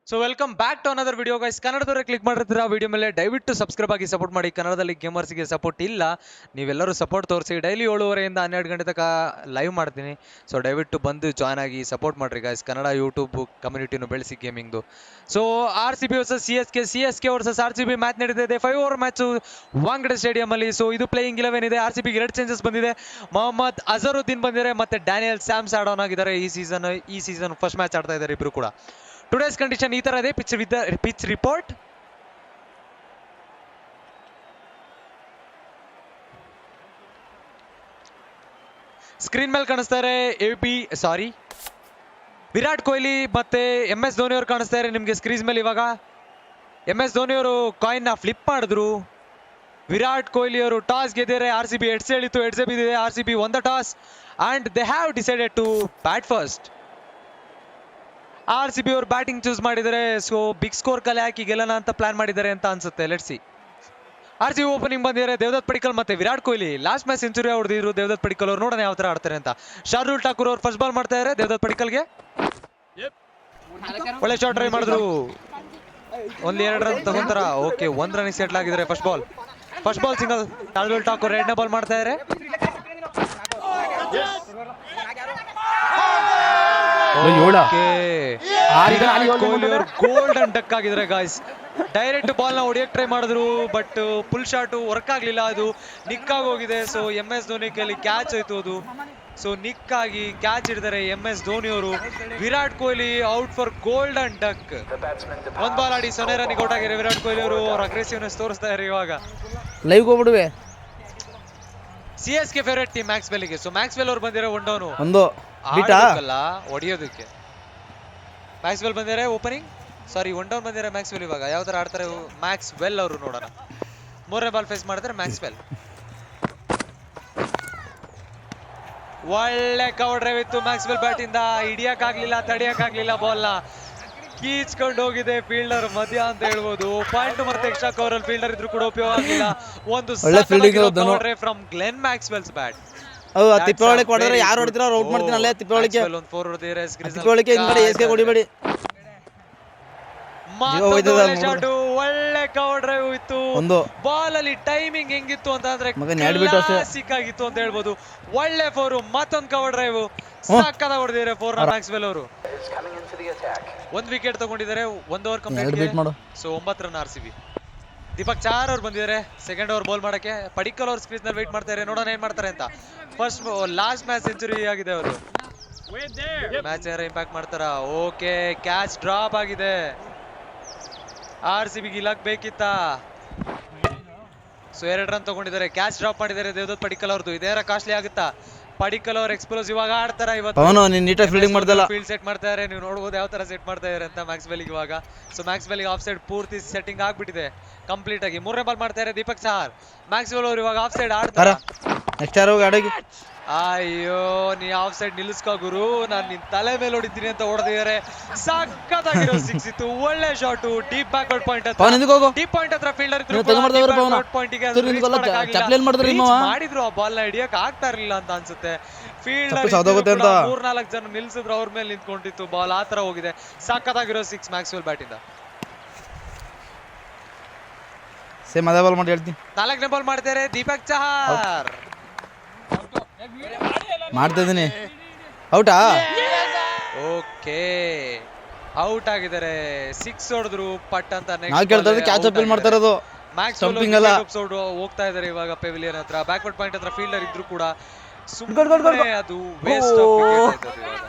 So welcome back to another video guys. ಕನ್ನಡದವರೇ click ಮಾಡಿರ್ತೀರ video ಮೇಲೆ, ದಯವಿಟ್ಟು ಸಬ್ಸ್ಕ್ರೈಬ್ ಆಗಿ ಸಪೋರ್ಟ್ ಮಾಡಿ. ಕನ್ನಡದಲ್ಲಿ ಗೇಮರ್ಸ್ಗೆ ಸಪೋರ್ಟ್ ಇಲ್ಲ, ನೀವೆಲ್ಲರೂ ಸಪೋರ್ಟ್ ತೋರಿಸಿ. ಡೈಲಿ 7:30 12 ಗಂಟೆ ತನಕ ಲೈವ್ ಮಾಡ್ತೀನಿ. ಸೊ ದಯವಿಟ್ಟು ಬಂದು ಜಾಯ್ನ್ ಆಗಿ ಸಪೋರ್ಟ್ ಮಾಡಿರಿ ಗೈಸ್. ಕನ್ನಡ ಯೂಟ್ಯೂಬ್ ಕಮ್ಯುನಿಟಿನೂ ಬೆಳೆಸಿ ಗೇಮಿಂಗ್ದು. So RCB versus CSK versus RCB match ನಡೀತಿದೆ. 5 ಓವರ್ ಮ್ಯಾಚು ವಾಂಗಡೆ ಸ್ಟೇಡಿಯಂ ಅಲ್ಲಿ. ಸೊ ಇದು ಪ್ಲೇಯಿಂಗ್ 11 ಇದೆ. RCB ಗೆ 2 ಚೇಂಜಸ್ ಬಂದಿದೆ. ಮೊಹಮ್ಮದ್ ಅಜರುದ್ದೀನ್ ಬಂದಿದ್ದಾರೆ ಮತ್ತೆ ಡ್ಯಾನಿಯಲ್ ಸ್ಯಾಮ್ಸ್ ಆಡ್ ಆನ್ ಆಗಿದ್ದಾರೆ. ಈ ಸೀಸನ್ ಫಸ್ಟ್ ಮ್ಯಾಚ್ ಆಡ್ತಾ ಇದ್ದಾರೆ ಇಬ್ರು ಕೂಡ. ಟುಡೇಸ್ ಕಂಡೀಷನ್ ಈ ತರ ಇದೆ. Pitch report. ಸ್ಕ್ರೀನ್ ಮೇಲೆ ಕಾಣಿಸ್ತಾರೆ ವಿರಾಟ್ ಕೊಹ್ಲಿ ಮತ್ತೆ MS ಧೋನಿ ಅವರು ಕಾಣಿಸ್ತಾ ಇದ್ದಾರೆ ನಿಮ್ಗೆ ಸ್ಕ್ರೀನ್ ಮೇಲೆ. ಇವಾಗ MS ಧೋನಿ ಅವರು ಕಾಯಿನ್ ನ ಫ್ಲಿಪ್ ಮಾಡಿದ್ರು. ವಿರಾಟ್ ಕೊಹ್ಲಿ ಅವರು ಟಾಸ್ ಗೆದ್ದಿದ್ದಾರೆ. RCB ಹೆಡ್ಸ್ ಹೇಳಿತ್ತು, ಹೆಡ್ಸ್ ಬಿದ್ದಿದೆ. RCB won the toss and they have decided to bat first. RCB ಅವರು ಬ್ಯಾಟಿಂಗ್ ಚೂಸ್ ಮಾಡಿದ್ದಾರೆ. ಸೊ ಬಿಗ್ ಸ್ಕೋರ್ ಕಲೆ ಹಾಕಿ ಗೆಲ್ಲೋಣ ಅಂತ ಪ್ಲಾನ್ ಮಾಡಿದ್ದಾರೆ ಅಂತ ಅನ್ಸುತ್ತೆ. Let's see. RCB ಓಪನಿಂಗ್ ಬಂದಿದ್ದಾರೆ ದೇವದತ್ ಪಡಿಕ್ಕಲ್ ಮತ್ತೆ Virat Kohli. Last match century ಹೊಡೆದಿದ್ರು ದೇವದತ್ ಪಡಿಕ್ಕಲ್ ಅವರು. ನೋಡೋಣ ಯಾವ ತರ ಆಡ್ತಾರೆ ಅಂತ. ಶಾರ್ದುಲ್ ಠಾಕೂರ್ ಅವರು ಫಸ್ಟ್ ಬಾಲ್ ಮಾಡ್ತಾ ಇದ್ದಾರೆ ದೇವದತ್ ಪಡಿಕ್ಕಲ್ಗೆ. ಒಳ್ಳೆ ಶಾಟ್ ಟ್ರೈ ಮಾಡಿದ್ರು. ಒಂದ್ 2 ರನ್ ತಗೊಂತಾರ. ಓಕೆ, 1 ರನ್ ಸೆಟ್ಲ್ ಆಗಿದ್ದಾರೆ. First ball single. Shardul Thakur 2ನೇ ಬಾಲ್ ಮಾಡ್ತಾ ಇದ್ದಾರೆ. ಗೋಲ್ಡನ್ ಡಕ್ ಆಗಿದ್ರೆ ಗಾಯ್ಸ್. ಡೈರೆಕ್ಟ್ ಬಾಲ್ ನ ಹೊಡಿಯಕ್ ಟ್ರೈ ಮಾಡಿದ್ರು, ಬಟ್ ಫುಲ್ ಶಾಟ್ ವರ್ಕ್ ಆಗ್ಲಿಲ್ಲ. ಅದು ನಿಕ್ ಆಗಿ ಹೋಗಿದೆ. ಸೊ MS ಧೋನಿ ಕೈಲಿ ಕ್ಯಾಚ್ ಆಯ್ತು ಅದು. ಸೊ ನಿಕ್ ಆಗಿ ಕ್ಯಾಚ್ ಹಿಡಿದಾರೆ MS ಧೋನಿ ಅವರು. Virat Kohli out for golden duck. 1 ball ಆಡಿ 0 ರನ್ನಿಗೆ ಔಟ್ ಆಗಿದ್ದಾರೆ ವಿರಾಟ್ ಕೊಹ್ಲಿ ಅವರು. ಅವ್ರ ಅಗ್ರೆಸಿವ್ನೆಸ್ ತೋರಿಸ್ತಾ ಇದ್ದಾರೆ ಇವಾಗ. ಲೈವ್ ಹೋಗ್ಬಿಡುವೆ. CSK ಫೇವರೇಟ್ ಟೀಮ್ ಮ್ಯಾಕ್ಸ್ವೆಲ್ಗೆ. ಸೊ ಮ್ಯಾಕ್ಸ್ವೆಲ್ ಅವರು ಬಂದಿರೋ ಒಂಡವನು ಹೊಡಿಯೋದಕ್ಕೆ. ಮ್ಯಾಕ್ಸ್ವೆಲ್ ಬಂದಿದ್ದಾರೆ ಓಪನಿಂಗ್. ಸಾರಿ, ಒನ್ ಡೌನ್ ಬಂದಿದ್ದಾರೆ ಮ್ಯಾಕ್ಸ್ವೆಲ್. ಇವಾಗ ಯಾವ ತರ ಆಡ್ತಾರೆ ಮ್ಯಾಕ್ಸ್ವೆಲ್ ಅವರು ನೋಡೋಣ. 3ನೇ ಬಾಲ್ ಫೇಸ್ ಮಾಡ್ತಾರೆ ಮ್ಯಾಕ್ಸ್ವೆಲ್. ಒಳ್ಳೆ ಕವರ್ ಡ್ರೈವ್ ಇತ್ತು ಮ್ಯಾಕ್ಸ್ವೆಲ್ ಬ್ಯಾಟ್ ಇಂದ. ಹಿಡಿಯಕ್ಕಾಗ್ಲಿಲ್ಲ, ತಡಿಯಕ್ಕಾಗ್ಲಿಲ್ಲ. ಬಾಲ್ ನ ಕೀಚ್ಕೊಂಡು ಹೋಗಿದೆ ಫೀಲ್ಡರ್ ಮಧ್ಯ ಅಂತ ಹೇಳ್ಬೋದು. ಪಾಯಿಂಟ್ ಮತ್ತೆ ಎಕ್ಸ್ಟ್ರಾ ಕವರ್ ಅಲ್ಲಿ ಫೀಲ್ಡರ್ ಇದ್ರು ಕೂಡ ಉಪಯೋಗ ಆಗಿಲ್ಲ. ಒಂದು cover drive from Glenn Maxwell's bat. ತಿಪ್ಪೆ ಕೊಡಿದ್ರೆ ಯಾರು ಹೊಡಿತೀರ ಅವ್ರು ಔಟ್ ಮಾಡ್ತೀನಿ. ಅಲ್ಲೇ ತಿಪ್ಪೆ ಒಳಗೆ ಒಂದು 4 ಹೊಡೆದಿದ್ದಾರೆ. ಒಳ್ಳೆ ಕವರ್ ಡ್ರೈವ್ ಇತ್ತು. ಬಾಲ್ ಅಲ್ಲಿ ಟೈಮಿಂಗ್ ಹೆಂಗಿತ್ತು ಅಂತ ಅಂದ್ರೆ ಸಿಕ್ಕಾಗಿತ್ತು ಅಂತ ಹೇಳ್ಬೋದು. ಒಳ್ಳೆ 4. ಮತ್ತೊಂದು ಕವರ್ ಡ್ರೈವ್ ಸಕ್ಕದ ಹೊಡೆದಿದ್ದಾರೆ 4 ಮ್ಯಾಕ್ಸ್ವೆಲ್ ಅವರು. 1 ವಿಕೆಟ್ ತಗೊಂಡಿದ್ದಾರೆ. 1 over complete. So 9 run RCB. Deepak Chahar ಅವ್ರು ಬಂದಿದ್ದಾರೆ ಸೆಕೆಂಡ್ ಓವರ್ ಬಾಲ್ ಮಾಡಕ್ಕೆ. ಪಡಿಕ್ಕಲ್ ಅವ್ರ ಸ್ಕ್ರೀನ್ ನಲ್ಲಿ ವೇಟ್ ಮಾಡ್ತಾ ಇದ್ದಾರೆ. ನೋಡೋಣ ಏನ್ ಮಾಡ್ತಾರೆ ಅಂತ. ಲಾಸ್ಟ್ ಮ್ಯಾಚ್ ಸೆಂಚುರಿ ಆಗಿದೆ ಅವರು. ಮ್ಯಾಚ್ ಯಾರು ಇಂಪ್ಯಾಕ್ಟ್ ಮಾಡ್ತಾರ. ಓಕೆ, ಕ್ಯಾಚ್ ಡ್ರಾಪ್ ಆಗಿದೆ. RCB ಗೆ ಇಲಾಕ್ ಬೇಕಿತ್ತ. ಸೊ 2 ರನ್ ತಗೊಂಡಿದ್ದಾರೆ. ಕ್ಯಾಚ್ ಡ್ರಾಪ್ ಮಾಡಿದ್ದಾರೆ ದೇವದತ್ ಪಡಿಕ್ಕಲ್ ಅವ್ರದ್ದು. ಇದೇರ ಕಾಸ್ಟ್ಲಿ ಆಗುತ್ತಾ. ಪಡಿಕ್ಕಲ್ ಅವ್ರ ಎಕ್ಸ್ಪ್ಲೋಸಿವ್ ಆಗಿ ಆಡ್ತಾರ ಇವತ್ತು. ಫೀಲ್ಡ್ ಸೆಟ್ ಮಾಡ್ತಾ ಇದ್ದಾರೆ. ನೀವು ನೋಡಬಹುದು ಯಾವ ತರ ಸೆಟ್ ಮಾಡ್ತಾ ಇದ್ದಾರೆ ಅಂತ ಮ್ಯಾಕ್ಸ್ವೆಲ್ ಇವಾಗ. ಸೊ ಮ್ಯಾಕ್ಸ್ವೆಲ್ ಆಫ್ ಸೈಡ್ ಪೂರ್ತಿ ಸೆಟ್ಟಿಂಗ್ ಆಗ್ಬಿಟ್ಟಿದೆ ಕಂಪ್ಲೀಟ್ ಆಗಿ. 3ನೇ ಬಾಲ್ ಮಾಡ್ತಾ ಇದ್ದಾರೆ ದೀಪಕ್ ಚಾರ್. ಮ್ಯಾಕ್ಸ್ವೆಲ್ ಅವರು ಇವಾಗ ಆಫ್ ಸೈಡ್ ಆಡ್ತಾರೆ. ಅಯ್ಯೋ, ನೀ ಆಫ್ ಸೈಡ್ ನಿಲ್ಲಿಸ್ಕೋ ಗುರು, ನಾನ್ ನಿನ್ ತಲೆ ಮೇಲೆ ಹೊಡಿತೀನಿ ಅಂತ ಹೊಡೆದಿದ್ದಾರೆ. ಸಕ್ಕತ್ತಾಗಿರೋ 6 ಇತ್ತು. ಒಳ್ಳೆ ಶಾಟ್. ಡೀಪ್ ಬ್ಯಾಕ್ವರ್ಡ್ ಪಾಯಿಂಟ್ ಹತ್ರ ಫೀಲ್ಡರ್ ಮಾಡಿದ್ರು. ಆ ಬಾಲ್ ನ ಹಿಡಿಯಕ್ ಆಗ್ತಾ ಇರ್ಲಿಲ್ಲ ಅಂತ ಅನ್ಸುತ್ತೆ. ಫೀಲ್ಡರ್ 3-4 ಜನ ನಿಲ್ಸಿದ್ರು, ಅವ್ರ ಮೇಲೆ ನಿಂತ್ಕೊಂಡಿತ್ತು ಬಾಲ್. ಆ ತರ ಹೋಗಿದೆ. ಸಕ್ಕತ್ತಾಗಿರೋ 6 ಮ್ಯಾಕ್ಸ್ವೆಲ್ ಬ್ಯಾಟ್ ಇಂದ. 4ನೇ ಬಾಲ್ ಮಾಡ್ತಾರೆ ದೀಪಕ್ ಚಹಾರ್. ಮಾಡ್ತಾ ಇದೀನಿ. ಔಟಾ? ಓಕೆ, ಔಟ್ ಆಗಿದ್ದಾರೆ. 6 ಹೊಡೆದ್ರು ಪಟ್ ಅಂತ. ಹೋಗ್ತಾ ಇದಾರೆ ಇವಾಗ ಪೆವಿಲಿಯನ್ ಹತ್ರ. ಬ್ಯಾಕ್ವರ್ಡ್ ಪಾಯಿಂಟ್ ಹತ್ರ ಫೀಲ್ಡರ್ ಇದ್ರು ಕೂಡ ಸುಮ್ಮನೆ ಅದು ವೇಸ್ಟ್.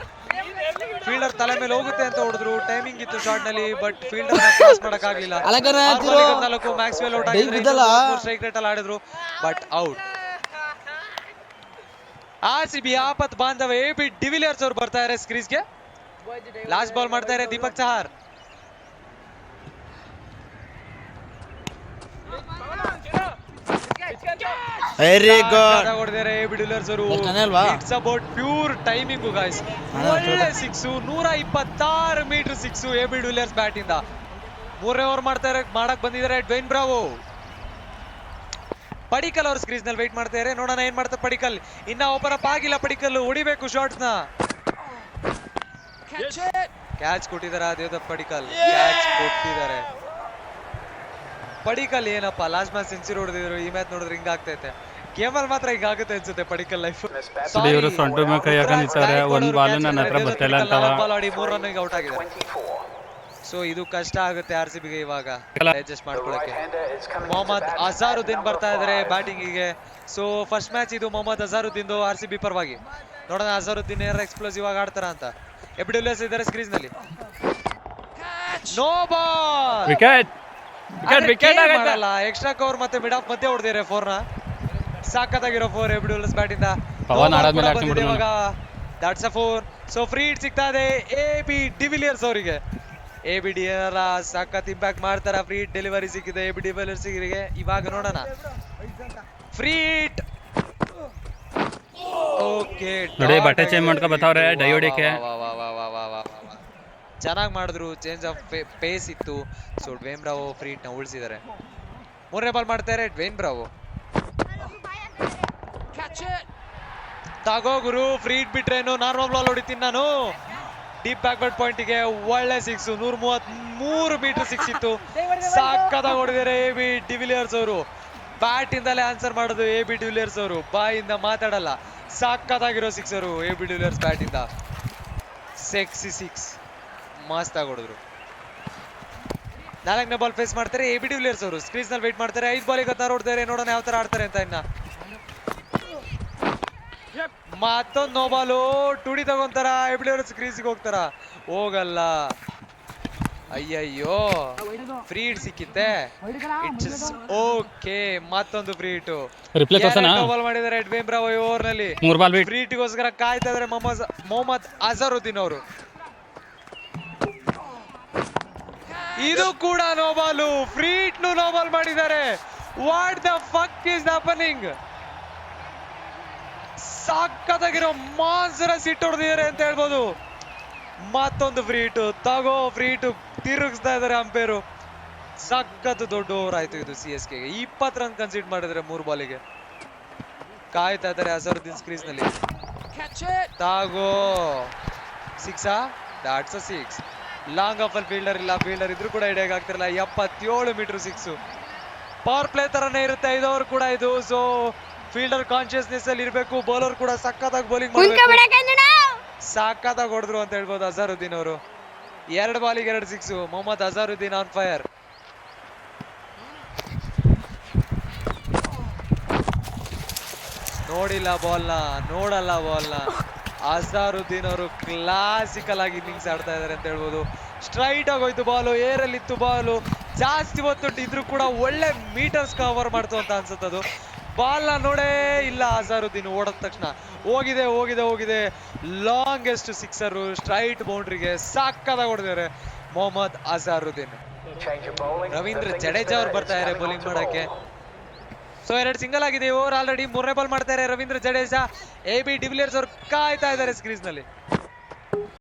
ಫೀಲ್ಡರ್ ತಲೆ ಮೇಲೆ ಹೋಗುತ್ತೆ ಅಂತ ಹೊಡೆದ್ರು. ಟೈಮಿಂಗ್ ಇತ್ತು ಶಾರ್ಟ್ ನಲ್ಲಿ, ಬಟ್ ಫೀಲ್ಡರ್ ಕ್ರಾಸ್ ಮಾಡಕ್ ಆಗ್ಲಿಲ್ಲ. 4 ಮ್ಯಾಕ್ಸ್ವೆಲ್ ಔಟ್ ಆಗಿದ್ರು. ಸ್ಟ್ರೈಕ್ ರೇಟ್ ಅಲ್ಲಿ ಆಡಿದ್ರು, ಬಟ್ ಔಟ್. RCB ಆಪತ್ ಬಾಂಧವ AB ಡಿವಿಲಿಯರ್ಸ್ ಅವರು ಬರ್ತಾ ಇದ್ದಾರೆ ಸ್ಕ್ರೀನ್ಗೆ. ಲಾಸ್ಟ್ ಬಾಲ್ ಮಾಡ್ತಾ ಇದ್ದಾರೆ ದೀಪಕ್ ಚಹಾರ್. ವೆರಿ ಗುಡ್ ಹೊಡೆದಿದ್ದಾರೆ AB ಡಿವಿಲಿಯರ್ಸ್ ಅವರು. It's about pure timing guys. ಒಳ್ಳೆ 6, 126 ಮೀಟರ್ 6 AB ಡಿವಿಲಿಯರ್ಸ್ ಬ್ಯಾಟ್ ಇಂದ. 3ನೇ ಓವರ್ ಮಾಡಕ್ ಬಂದಿದ್ದಾರೆ ಡ್ವೇನ್ ಬ್ರಾವೋ. ಪಡಿಕಲ್ ಅವ್ರ ಸ್ಕ್ರೀನ್ ನಲ್ಲಿ ವೇಟ್ ಮಾಡ್ತಾ ಇದ್ದಾರೆ. ನೋಡೋಣ ಏನ್ ಮಾಡ್ತಾರೆ ಪಡಿಕಲ್. ಇನ್ನ ಓಪನ್ ಅಪ್ ಆಗಿಲ್ಲ ಪಡಿಕಲ್. ಹೊಡಿಬೇಕು ಶಾಟ್ಸ್ ನ. ಕ್ಯಾಚ್ ಕೊಟ್ಟಿದ್ದಾರೆ ದೇವದತ್ ಪಡಿಕಲ್, ಕ್ಯಾಚ್ ಕೊಟ್ಟಿದ್ದಾರೆ. ಪಡಿಕಲ್ ಏನಪ್ಪ ಲಾಸ್ಟ್ ಮ್ಯಾಚ್ ಸೆಂಚುರಿ ಹೊಡೆದಿದ್ರು, ಈ ಮ್ಯಾಚ್ ನೋಡಿದ್ರೆ ಹಿಂಗ ಆಗ್ತೈತೆ. ಗೇಮಲ್ಲಿ ಮಾತ್ರ ಈಗ ಆಗುತ್ತೆ ಅನ್ಸುತ್ತೆ ಪಡಿಕಲ್ ಲೈಫ್. ಇವರು ಸೊಂಟು ಮೇಲೆ ಕೈ ಹಾಕೊಂಡಿದ್ದಾರೆ. ಒಂದು ಬಾಲ್ ನನ್ನ ಹತ್ರ ಬರ್ತಿಲ್ಲ ಅಂತ ಬಾಲ್ ಆಡಿ 3 ರನ್ನಿಗೆ ಔಟ್ ಆಗಿದೆ. ಸೊ ಇದು ಕಷ್ಟ ಆಗುತ್ತೆ RCB ಗೆ ಇವಾಗ ಅಡ್ಜಸ್ಟ್ ಮಾಡ್ಕೊಳ್ಳಕ್ಕೆ. ಮೊಹಮ್ಮದ್ ಅಜಾರುದ್ದೀನ್ ಬರ್ತಾ ಇದಾರೆ ಬ್ಯಾಟಿಂಗಿಗೆ. ಸೊ ಫಸ್ಟ್ ಮ್ಯಾಚ್ ಇದು ಮೊಹಮ್ಮದ್ ಅಜಾರುದ್ದೀನ್ RCB ಪರವಾಗಿ. ನೋಡೋಣ ಅಜಾರುದ್ದೀನ್ ಏನಾರ ಎಕ್ಸ್ಪ್ಲೋಸಿವ್ ಆಗಿ ಆಡ್ತಾರ ಅಂತ. ಎಬಿಡಿವಿಲಿಯರ್ಸ್ ಇದ್ದಾರೆ ಸ್ಕ್ರೀನ್ ನಲ್ಲಿ. ನೋ ಬಾಲ್, ವಿಕೆಟ್ ಮಾಡಲ್ಲ. ಎಕ್ಸ್ಟ್ರಾ ಕವರ್ ಮತ್ತೆ ಮಿಡ್ ಆಫ್ ಮಧ್ಯೆ ಹೊಡೆದಿದ್ದಾರೆ 4 ನ. ಸಾಕತ್ತಾಗಿರೋ 4 ಎಬಿಡಿವಿಲಿಯರ್ಸ್ ಬ್ಯಾಟ್ ಇಂದ. ಪವನ್ ಆಡಾದ್ಮೇಲೆ ಇವಾಗ that's a 4. So free hit ಸಿಗ್ತಾ ಇದೆ AB ಡಿವಿಲಿಯರ್ಸ್ ಅವರಿಗೆ. AB ಡಿವಿಲಿಯರ್ಸ್ ಸಖತ್ ಇಂಪ್ಯಾಕ್ಟ್ ಮಾಡ್ತಾರ. ಫ್ರೀ ಹಿಟ್ ಡೆಲಿವರಿ ಸಿಕ್ಕಿದೆ AB ಡಿವಿಲಿಯರ್ಸ್ ಗೆ. ಇವಾಗ ನೋಡೋಣ ಫ್ರೀ ಹಿಟ್. ಓಕೆ ನೋಡಿ ಬಟ್ಟೆ ಚೇಂಜ್ ಮಾಡ್ಕೊ ಬತ್ತವ್ರೆ ಡಯೋಡಿಕೆ. ಚೆನ್ನಾಗಿ ಮಾಡಿದ್ರು, ಚೇಂಜ್ ಆಫ್ ಪೇಸ್ ಇತ್ತು. ಸೊ ಡ್ವೇನ್ ಬ್ರಾವೋ ಫ್ರೀ ಹಿಟ್ ನ ಉಳಿಸಿದ್ದಾರೆ. 3ನೇ ಬಾಲ್ ಮಾಡ್ತಾರೆ ಡ್ವೇನ್ ಬ್ರಾವೋ. ತಗೋ ಗುರು, ಫ್ರೀ ಹಿಟ್ ಬಿಟ್ರೇನು ನಾರ್ಮಲ್ ಬಾಲ್ ಹೊಡಿತೀನಿ ನಾನು. ಡೀಪ್ ಬ್ಯಾಕ್ವರ್ಡ್ ಪಾಯಿಂಟ್ ಗೆ ಒಳ್ಳೆ 6, 133 ಮೀಟರ್ 6 ಇತ್ತು. ಸಾಕತ್ತಾಗಿ ಹೊಡೆದಿದ್ದಾರೆ AB ಡಿವಿಲಿಯರ್ಸ್ ಅವರು. ಬ್ಯಾಟ್ ಇಂದಲೇ ಆನ್ಸರ್ ಮಾಡೋದು AB ಡಿವಿಲಿಯರ್ಸ್ ಅವರು, ಬಾಯಿಂದ ಮಾತಾಡಲ್ಲ. ಸಾಕತ್ತಾಗಿರೋ 6 ಅವರು AB ಡಿವಿಲಿಯರ್ಸ್ ಬ್ಯಾಟ್ ಇಂದ. 6 ಮಸ್ತ್ ಆಗಿ ಹೊಡೆದ್ರು. 4ನೇ ಬಾಲ್ ಫೇಸ್ ಮಾಡ್ತಾರೆ AB ಡಿವಿಲಿಯರ್ಸ್ ಅವರು. ಸ್ಕ್ರೀನ್ಸ್ ನಲ್ಲಿ ವೇಟ್ ಮಾಡ್ತಾರೆ. 5 ಬಾಲಿಗೆ 16 ಹೊಡ್ತಾರೆ. ನೋಡೋಣ ಯಾವ ತರ ಆಡ್ತಾರೆ ಅಂತ. ಇನ್ನ ಮತ್ತೊಂದು ನೋ ಬಾಲು. ಟುಡಿ ತಗೊಂತಾರ AB ಡಿವಿಲಿಯರ್ಸ್ ಕ್ರೀಸಿಗೆ ಹೋಗ್ತಾರ, ಹೋಗಲ್ಲ. ಅಯ್ಯಯ್ಯೋ ಫ್ರೀ ಹಿಟ್ ಸಿಕ್ಕಿತ್ತೆ. ಇಟ್ಸ್ ಓಕೆ, ಮತ್ತೊಂದು ಫ್ರೀ ಹಿಟ್. ರಿಪ್ಲೇ ತೋರ್ಸೋಣ. ಬಾಲ್ ಮಾಡಿದ್ದಾರೆ ಡ್ವೇನ್ ಬ್ರಾವೋ ಓವರ್ ನಲ್ಲಿ. 3 ಬಾಲ್ ಫ್ರೀ ಹಿಟ್ಗೋಸ್ಕರ ಕಾಯ್ತಾ ಇದಾರೆ ಮೊಹಮ್ಮದ್ ಅಜರುದ್ದೀನ್ ಅವರು. ಇದು ಕೂಡ no ball. Free hit no ball ಮಾಡಿದ್ದಾರೆ. What the fuck is happening? ಸಾಕತ್ತಾಗಿರೋ ಮಾನ್ಸರ ಸಿಟ್ ಹೊಡೆದಿದ್ದಾರೆ ಅಂತ ಹೇಳ್ಬೋದು. ಮತ್ತೊಂದು ಫ್ರೀ ಹಿಟ್. ತಗೋ ಫ್ರೀ ಹಿಟ್ ತಿರುಗಿಸ್ತಾ ಇದಾರೆ ಅಂಪೇರು. ಸಖತ್ ದೊಡ್ಡ ಓವರ್ ಆಯ್ತು ಇದು CSK ಗೆ. 20 ರನ್ ಕನ್ಸಿಡ್ ಮಾಡಿದ್ರೆ 3 ಬಾಲಿಗೆ. ಕಾಯ್ತಾ ಇದಾರೆ ಅಜರುದ್ದೀನ್ ಸ್ಕ್ರೀಸ್ ನಲ್ಲಿ. ತಾಗೋ 6 ದಾಟ್ಸ್ ಅ 6. ಲಾಂಗ್ ಆಫ್ ಅಲ್ಲಿ ಫೀಲ್ಡರ್ ಇಲ್ಲ, ಫೀಲ್ಡರ್ ಇದ್ರು ಕೂಡ ಹಿಡಿಯಕ್ ಆಗ್ತಿರಲ್ಲ. 77 ಮೀಟರ್ 6. ಪವರ್ ಪ್ಲೇ ತರನೇ ಇರುತ್ತೆ 5 ಓವರ್ ಕೂಡ ಇದು. ಸೊ ಫೀಲ್ಡರ್ ಕಾನ್ಶಿಯಸ್ನೆಸ್ ಅಲ್ಲಿ ಇರಬೇಕು. ಬೌಲರ್ ಕೂಡ ಸಖತ್ತಾಗಿ ಬೌಲಿಂಗ್ ಮಾಡಬೇಕು. ಸಾಕತ್ತಾಗಿ ಹೊಡೆದ್ರು ಅಂತ ಹೇಳ್ಬೋದು ಅಜರುದ್ದೀನ್ ಅವರು. 2 ಬಾಲಿಗೆ 2 6. Mohammed Azharuddin on fire. ನೋಡಿಲ್ಲ ಬಾಲ್ನ, ನೋಡಲ್ಲ ಬಾಲ್ನ. ಅಜರುದ್ದೀನ್ ಅವರು ಕ್ಲಾಸಿಕಲ್ ಆಗಿ ಇನ್ನಿಂಗ್ಸ್ ಆಡ್ತಾ ಇದಾರೆ ಅಂತ ಹೇಳ್ಬೋದು. ಸ್ಟ್ರೈಟ್ ಆಗೋಯ್ತು ಬಾಲು, ಏರಲ್ಲಿ ಇತ್ತು ಬಾಲು. ಜಾಸ್ತಿ ಹೊತ್ತು ಇದ್ರು ಕೂಡ ಒಳ್ಳೆ ಮೀಟರ್ಸ್ ಕವರ್ ಮಾಡ್ತು ಅಂತ ಅನ್ಸುತ್ತದು. ಬಾಲ್ನ ನೋಡೇ ಇಲ್ಲ ಅಜರುದ್ದೀನ್. ಓಡಿದ ತಕ್ಷಣ ಹೋಗಿದೆ ಲಾಂಗೆಸ್ಟ್ 6 ಸ್ಟ್ರೈಟ್ ಬೌಂಡ್ರಿಗೆ. ಸಾಕತ್ತಾಗಿ ಹೊಡೆದಿದ್ದಾರೆ ಮೊಹಮ್ಮದ್ ಅಜರುದ್ದೀನ್. ರವೀಂದ್ರ ಜಡೇಜಾ ಅವ್ರು ಬರ್ತಾ ಇದ್ದಾರೆ ಬೌಲಿಂಗ್ ಮಾಡಕ್ಕೆ. ಸೊ 2 ಸಿಂಗಲ್ ಆಗಿದೆ ಓವರ್ ಆಲ್ರೆಡಿ. 3ನೇ ಬಾಲ್ ಮಾಡ್ತಾರೆ ರವೀಂದ್ರ ಜಡೇಜಾ. AB ಡಿವಿಲಿಯರ್ಸ್ ಅವ್ರು ಕಾಯ್ತಾ ಇದ್ದಾರೆ ಸ್ಕ್ರೀಸ್ ನಲ್ಲಿ.